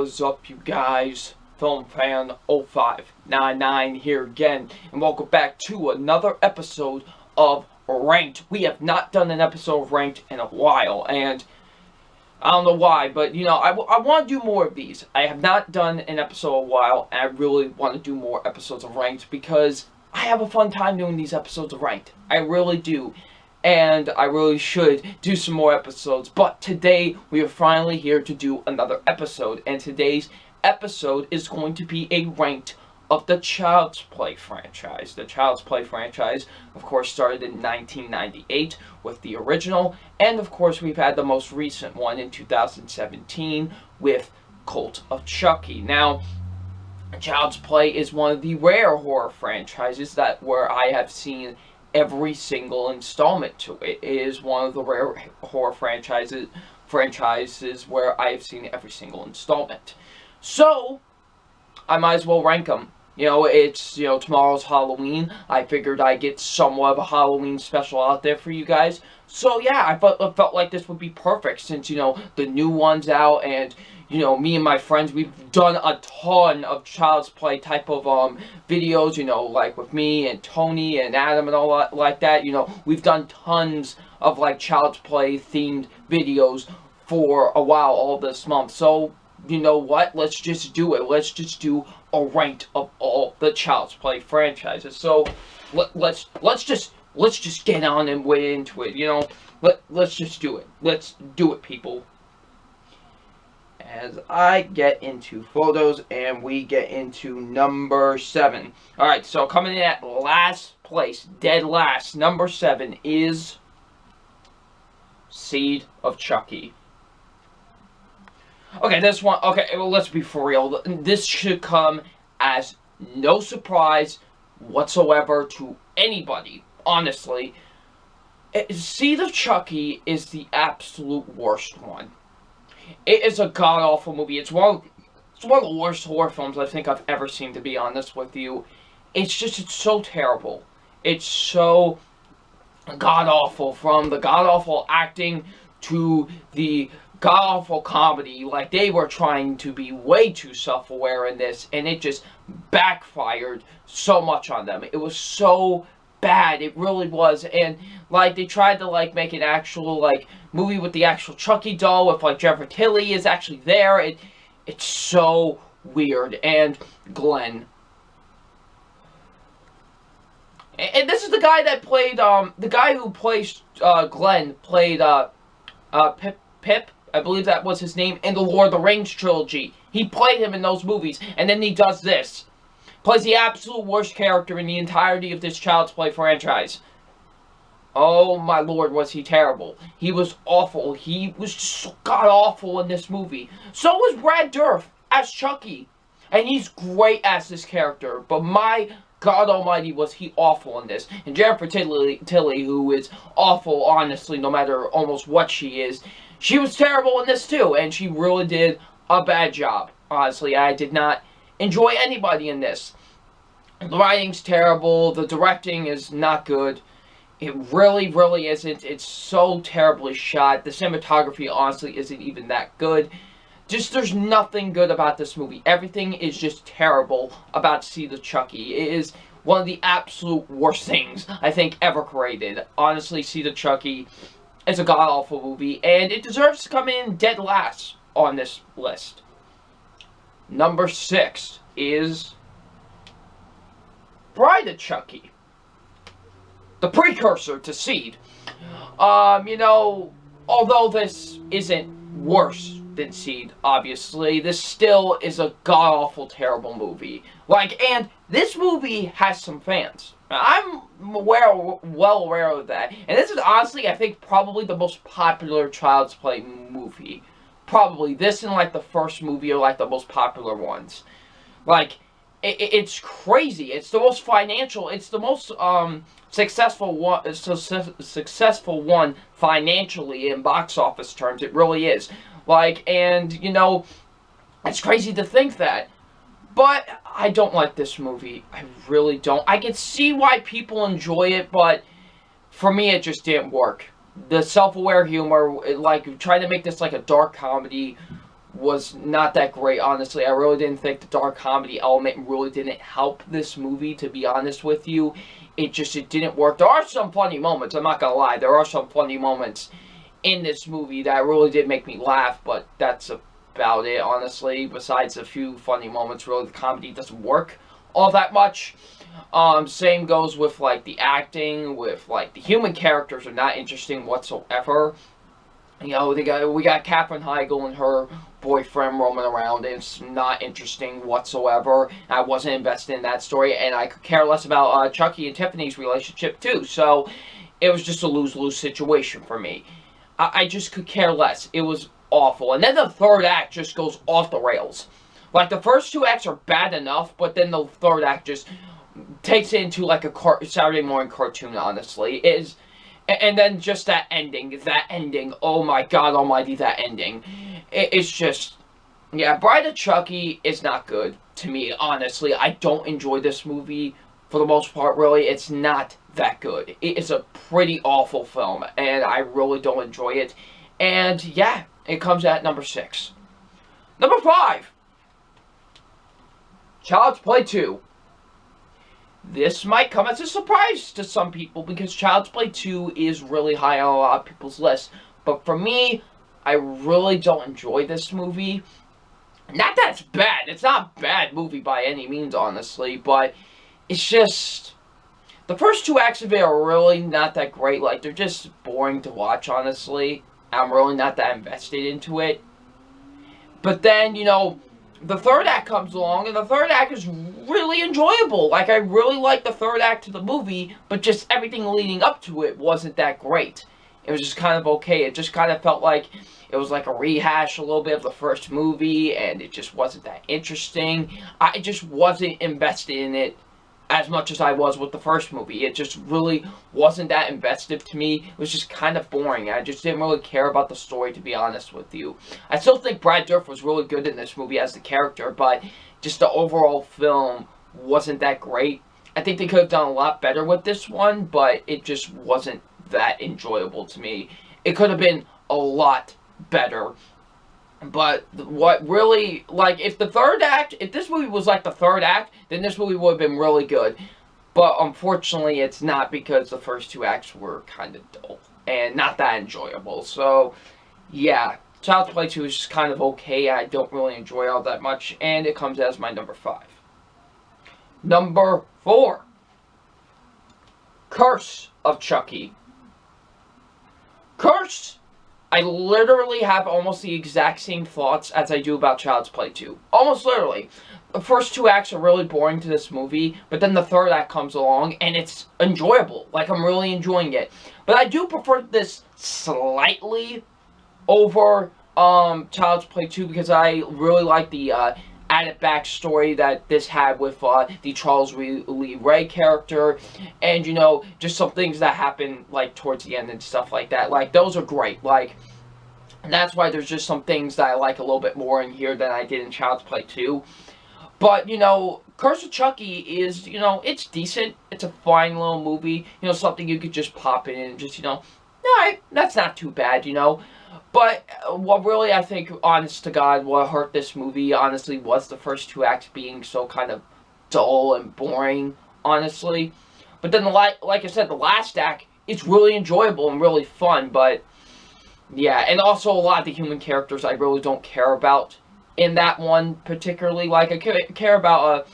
What's up, you guys? Film Fan 0599 here again, and welcome back to another episode of Ranked. We have not done an episode of Ranked in a while, and I don't know why, but I want to do more of these. I have not done an episode in a while, and I really want to do more episodes of Ranked because I have a fun time doing these episodes of Ranked. I really do. And I really should do some more episodes. But today, we are finally here to do another episode. And today's episode is going to be a ranked of the Child's Play franchise. The Child's Play franchise, of course, started in 1998 with the original. And, of course, we've had the most recent one in 2017 with Cult of Chucky. Now, Child's Play is one of the rare horror franchises where I have seen every single installment to it. It is one of the rare horror franchises where I have seen every single installment. So, I might as well rank them. It's, tomorrow's Halloween. I figured I'd get somewhat of a Halloween special out there for you guys. So, yeah, I felt like this would be perfect since, the new one's out and, me and my friends, we've done a ton of Child's Play type of videos, like with me and Tony and Adam and all that, like that. We've done tons of like Child's Play themed videos for a while all this month. So, you know what? Let's just do it. Let's just do a ranked of all the Child's Play franchises. So, let's just get on and way into it. Let's just do it. Let's do it, people. As I get into photos and we get into number 7. Alright, so coming in at last place, dead last, number 7 is Seed of Chucky. Okay, this one, well, let's be for real. This should come as no surprise whatsoever to anybody, honestly. Seed of Chucky is the absolute worst one. It is a god-awful movie. It's one of the worst horror films I think I've ever seen, to be honest with you. It's so terrible. It's so god-awful. From the god-awful acting to the god-awful comedy. Like, they were trying to be way too self-aware in this, and it just backfired so much on them. It was so bad, it really was. And like, they tried to like make an actual like movie with the actual Chucky doll with like Jennifer Tilly is actually there. It's so weird. And Glenn, and this is the guy that played the guy who plays Glenn played Pip, I believe that was his name, in the Lord of the Rings trilogy. He played him in those movies, and then he does this. Plays the absolute worst character in the entirety of this Child's Play franchise. Oh my lord, was he terrible. He was awful. He was just so god-awful in this movie. So was Brad Dourif as Chucky. And he's great as this character. But my god almighty, was he awful in this. And Jennifer Tilly, who is awful, honestly, no matter almost what she is, she was terrible in this too. And she really did a bad job. Honestly, I did not enjoy anybody in this. The writing's terrible. The directing is not good. It really, really isn't. It's so terribly shot. The cinematography, honestly, isn't even that good. Just, there's nothing good about this movie. Everything is just terrible about Seed of Chucky. It is one of the absolute worst things I think ever created. Honestly, Seed of Chucky is a god-awful movie, and it deserves to come in dead last on this list. Number 6 is Bride of Chucky, the precursor to Seed. Although this isn't worse than Seed, obviously, this still is a god-awful, terrible movie. And this movie has some fans. I'm well aware of that. And this is honestly, I think, probably the most popular Child's Play movie. Probably this and like the first movie are like the most popular ones. It's crazy. It's the most financial. It's the most successful one financially in box office terms. It really is. It's crazy to think that. But I don't like this movie. I really don't. I can see why people enjoy it, but for me, it just didn't work. The self-aware humor, trying to make this like a dark comedy, was not that great, honestly. I really didn't think the dark comedy element really didn't help this movie, to be honest with you. It didn't work. There are some funny moments, I'm not gonna lie. There are some funny moments in this movie that really did make me laugh, but that's about it, honestly. Besides a few funny moments, really the comedy doesn't work all that much. Same goes with, like, the acting, with, like, the human characters are not interesting whatsoever. You know, we got Katherine Heigl and her boyfriend roaming around, and it's not interesting whatsoever. I wasn't invested in that story, and I could care less about Chucky and Tiffany's relationship, too. So, it was just a lose-lose situation for me. I just could care less. It was awful. And then the third act just goes off the rails. Like, the first two acts are bad enough, but then the third act just takes it into, like, a Saturday morning cartoon, honestly. It is... And then just that ending, oh my god almighty, that ending. It's just, yeah, Bride of Chucky is not good to me, honestly. I don't enjoy this movie, for the most part, really. It's not that good. It is a pretty awful film, and I really don't enjoy it. And, yeah, it comes at number 6. Number 5, Child's Play 2. This might come as a surprise to some people because Child's Play 2 is really high on a lot of people's lists. But for me, I really don't enjoy this movie. Not that it's bad. It's not a bad movie by any means, honestly. But it's just... the first two acts of it are really not that great. Like, they're just boring to watch, honestly. I'm really not that invested into it. But then, you know... the third act comes along, and the third act is really enjoyable. Like, I really like the third act of the movie, but just everything leading up to it wasn't that great. It was just kind of okay. It just kind of felt like it was like a rehash a little bit of the first movie, and it just wasn't that interesting. I just wasn't invested in it as much as I was with the first movie. It just really wasn't that invested to me. It was just kind of boring. I just didn't really care about the story, to be honest with you. I still think Brad Dourif was really good in this movie as the character, but just the overall film wasn't that great. I think they could have done a lot better with this one, but it just wasn't that enjoyable to me. It could have been a lot better. But what really, like, if this movie was like the third act, then this movie would have been really good. But unfortunately, it's not, because the first two acts were kind of dull and not that enjoyable. So, yeah, Child's Play 2 is just kind of okay. I don't really enjoy all that much, and it comes as my number 5. Number 4, Curse of Chucky. Curse... I literally have almost the exact same thoughts as I do about Child's Play 2. Almost literally. The first two acts are really boring to this movie, but then the third act comes along, and it's enjoyable. Like, I'm really enjoying it. But I do prefer this slightly over Child's Play 2, because I really like the added backstory that this had with the Charles Lee Ray character, and, you know, just some things that happen, like, towards the end and stuff like that. Like, those are great. Like, and that's why there's just some things that I like a little bit more in here than I did in Child's Play 2. But, you know, Curse of Chucky is, you know, it's decent. It's a fine little movie. You know, something you could just pop in and just, you know, alright, that's not too bad, you know. But what really, I think, honest to God, what hurt this movie, honestly, was the first two acts being so kind of dull and boring, honestly. But then, like I said, the last act, it's really enjoyable and really fun, but, yeah. And also, a lot of the human characters I really don't care about in that one, particularly. Like, I care about,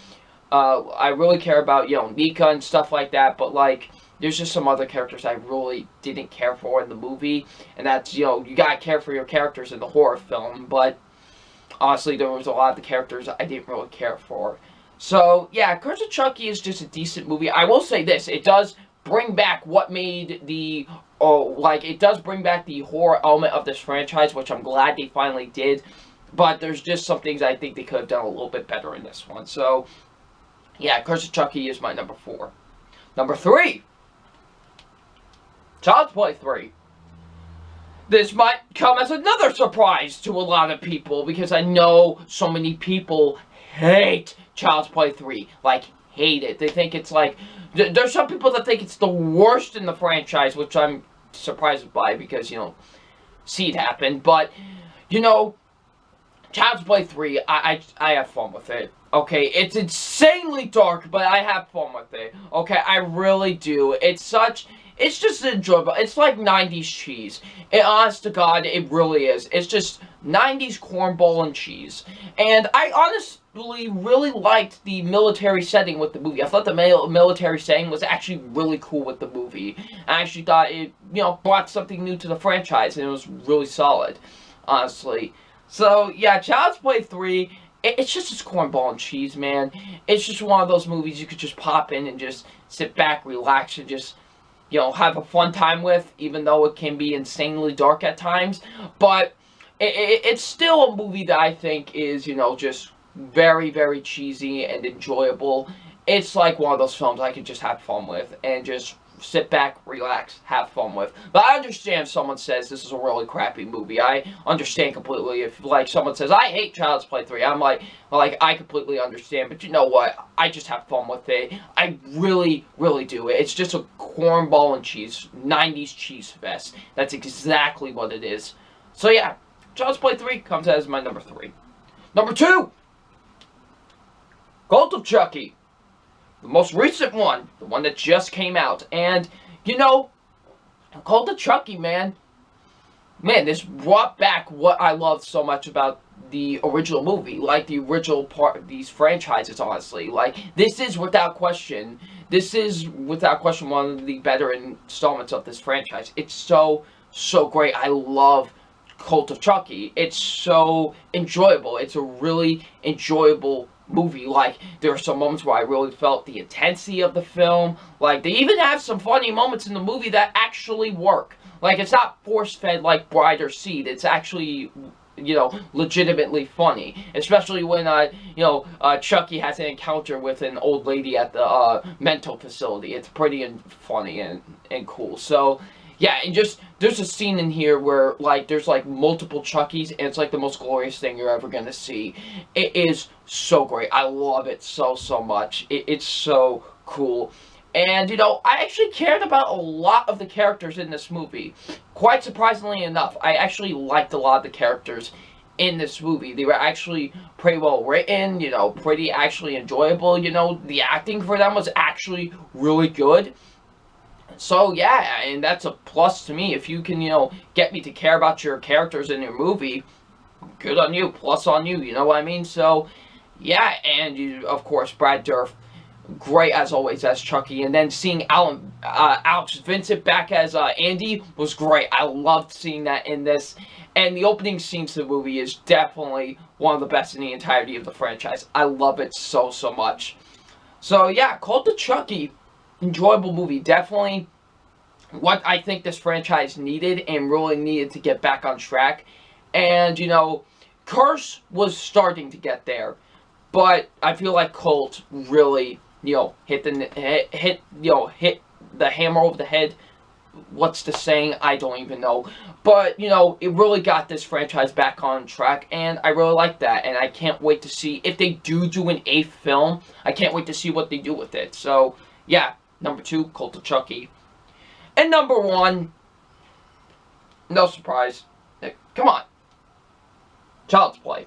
I really care about, you know, Nika and stuff like that, but, like... there's just some other characters I really didn't care for in the movie. And that's, you know, you gotta care for your characters in the horror film. But, honestly, there was a lot of the characters I didn't really care for. So, yeah, Curse of Chucky is just a decent movie. I will say this, it does bring back what made the... it does bring back the horror element of this franchise, which I'm glad they finally did. But there's just some things I think they could have done a little bit better in this one. So, yeah, Curse of Chucky is my number 4. Number 3... Child's Play 3. This might come as another surprise to a lot of people, because I know so many people hate Child's Play 3. Like, hate it. They think it's like... there's some people that think it's the worst in the franchise, which I'm surprised by, because, you know, see it happen. But, you know, Child's Play 3, I have fun with it. Okay, it's insanely dark, but I have fun with it. Okay, I really do. It's just enjoyable. It's like 90s cheese. Honest to God, it really is. It's just 90s cornball and cheese. And I honestly really liked the military setting with the movie. I thought the military setting was actually really cool with the movie. I actually thought it, brought something new to the franchise, and it was really solid, honestly. So, yeah, Child's Play 3, it's just this cornball and cheese, man. It's just one of those movies you could just pop in and just sit back, relax, and just, have a fun time with, even though it can be insanely dark at times. But it's still a movie that I think is, just very, very cheesy and enjoyable. It's like one of those films I could just have fun with and just sit back, relax, have fun with. But I understand if someone says this is a really crappy movie. I understand completely. If, like, someone says, I hate Child's Play 3, I'm like, I completely understand. But you know what? I just have fun with it. I really, really do. It's just a cornball and cheese, 90s cheese fest. That's exactly what it is. So yeah, Child's Play 3 comes as my number 3. Number 2! Cult of Chucky. The most recent one, the one that just came out. And, Cult of Chucky, man, this brought back what I loved so much about the original movie. Like, the original part of these franchises, honestly. Like, this is, without question, one of the better installments of this franchise. It's so, so great. I love Cult of Chucky. It's so enjoyable. It's a really enjoyable movie. Like, there are some moments where I really felt the intensity of the film. Like, they even have some funny moments in the movie that actually work. Like, it's not force-fed like Bride or Seed. It's actually, legitimately funny. Especially when, Chucky has an encounter with an old lady at the mental facility. It's pretty funny and cool. So, yeah, and just, there's a scene in here where, there's, multiple Chuckies, and it's, the most glorious thing you're ever gonna see. It is so great. I love it so, so much. It's so cool. And, I actually cared about a lot of the characters in this movie. Quite surprisingly enough, I actually liked a lot of the characters in this movie. They were actually pretty well written, pretty actually enjoyable, the acting for them was actually really good. So, yeah, and that's a plus to me. If you can, get me to care about your characters in your movie, good on you, plus on you, you know what I mean? So, yeah, and, of course, Brad Dourif, great as always as Chucky. And then seeing Alex Vincent back as Andy was great. I loved seeing that in this. And the opening scenes to the movie is definitely one of the best in the entirety of the franchise. I love it so, so much. So, yeah, Cult of Chucky, enjoyable movie. Definitely what I think this franchise needed and really needed to get back on track. And, Curse was starting to get there. But I feel like Cult really, hit the hammer over the head. What's the saying? I don't even know. But, it really got this franchise back on track, and I really like that. And I can't wait to see, if they do an 8th film, I can't wait to see what they do with it. So, yeah, number 2, Cult of Chucky. And number 1, no surprise, come on, Child's Play.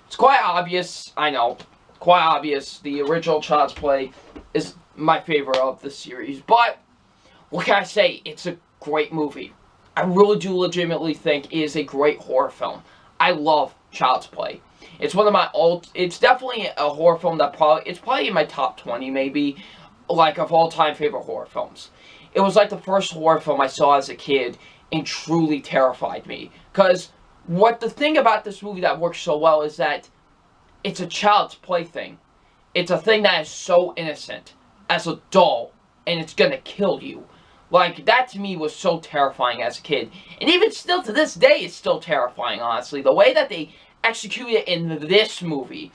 It's quite obvious, I know, quite obvious, the original Child's Play is my favorite of the series, but what can I say? It's a great movie. I really do legitimately think it is a great horror film. I love Child's Play. It's one of my it's definitely a horror film that it's probably in my top 20 maybe, of all-time favorite horror films. It was the first horror film I saw as a kid and truly terrified me. Because the thing about this movie that works so well is that it's a Child's Play thing. It's a thing that is so innocent as a doll, and it's gonna kill you. That to me was so terrifying as a kid. And even still to this day, it's still terrifying, honestly. The way that they execute it in this movie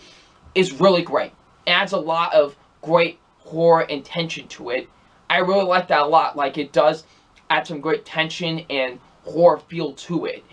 is really great. It adds a lot of great horror and tension to it. I really like that a lot. It does add some great tension and horror feel to it.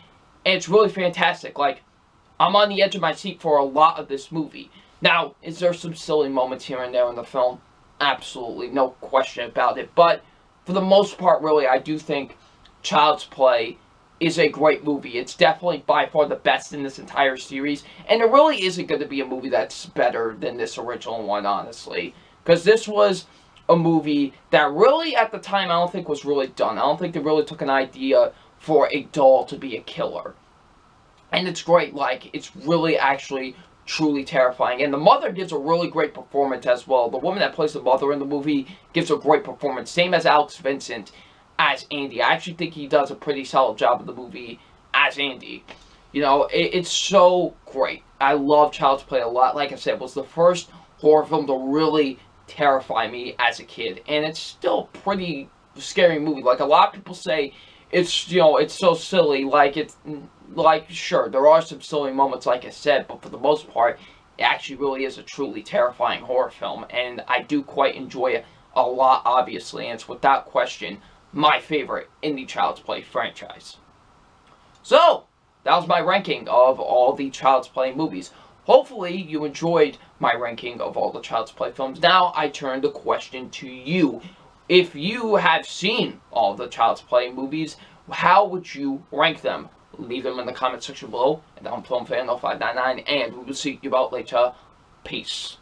And it's really fantastic. I'm on the edge of my seat for a lot of this movie. Now, is there some silly moments here and there in the film? Absolutely, no question about it. But for the most part, really, I do think Child's Play is a great movie. It's definitely by far the best in this entire series, and there really isn't going to be a movie that's better than this original one, honestly. Because this was a movie that really, at the time, I don't think was really done. I don't think they really took an idea for a doll to be a killer. And it's great, like, it's really actually truly terrifying. And the mother gives a really great performance as well. The woman that plays the mother in the movie gives a great performance. Same as Alex Vincent as Andy. I actually think he does a pretty solid job of the movie as Andy. You know, it's so great. I love Child's Play a lot. Like I said, it was the first horror film to really terrify me as a kid. And it's still a pretty scary movie. Like, a lot of people say it's, you know, it's so silly. Like, it's, like, sure, there are some silly moments, like I said, but for the most part, it actually really is a truly terrifying horror film. And I do quite enjoy it a lot, obviously. And it's without question my favorite in the Child's Play franchise. So, that was my ranking of all the Child's Play movies. Hopefully, you enjoyed my ranking of all the Child's Play films. Now, I turn the question to you. If you have seen all the Child's Play movies, how would you rank them? Leave them in the comment section below. And I'm FilmFan0599, and we will see you about later. Peace.